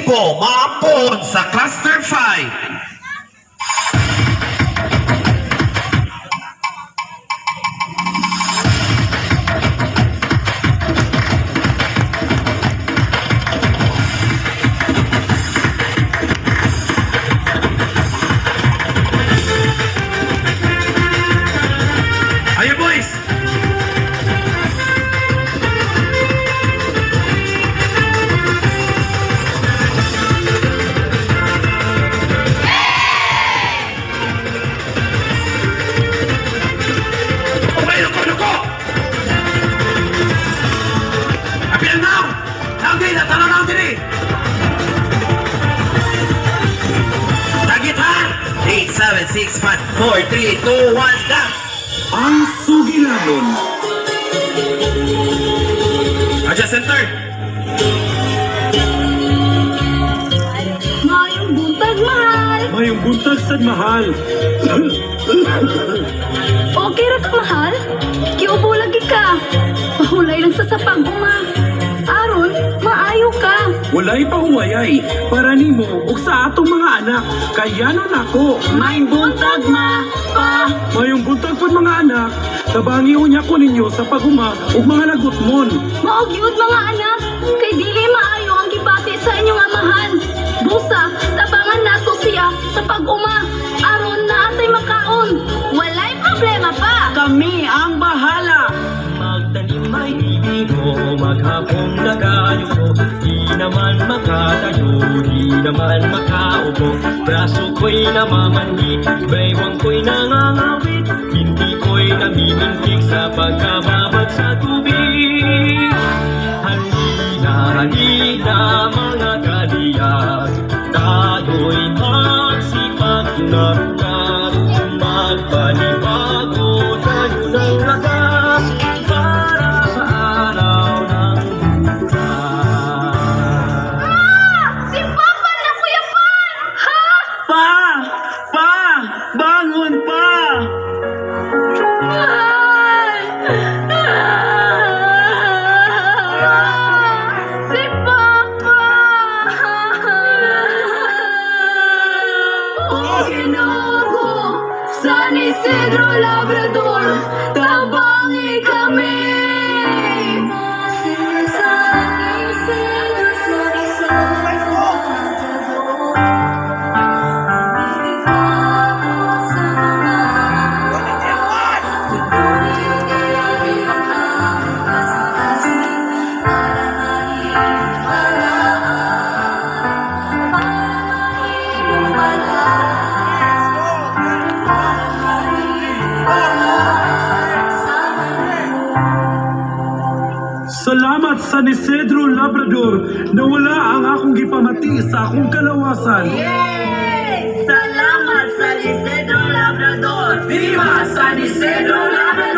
ekipo maapon sa Cluster 5. Ayo boys! Okay, luko! Apil now! Now din! Talo now din! Target ha! 8, 7, 6, 5, 4, 3, 2, 1, down! Ang sugilanon. Adjust center! Mayong buntag, mahal. Mayong buntag sad mahal. Okay ra ka, mahal? Kiubo lagi ka. Pahulay lang sa sapag uma. Aron, maayo ka. Walay pahuwayay para nimo ug sa atong mga anak. Kayanon ako. May buntag, ma. Pa. Mayong buntag pod mga anak. Tabangi unya ko ninyo sa paguma ug mga lagutmon. Maogyud mga anak. Kay dili maayo ang gibati sa inyong amahan. Busa, tabangan nato siya sa pag-uma. Aron na atay makaon. Walay problema pa. Kami ang bahala. Magtanim ay ibig mo, maghapong nagayo ko. Di naman makatayo, di naman makaupo. Braso ko'y namamandi, baywang ko'y nangangawit. Hindi ko'y namimintik sa pagkababad sa tubig. Halina mga kaliyas, tayo'y magsipag na magpanibago tayo ng lakas para sa araw ng bukas. Si Papa na Kuya Pan! Ha? Pa! Pa! Bangon pa! Mahal! Si Papa! Oh, Ginoo! San Isidro Labrador, tabangi kami! San Isidro, San Isidro Salamat San Isidro Labrador na wala ang akong gipamati sa akong kalawasan. Salamat, San Isidro Labrador! Viva San Isidro Labrador!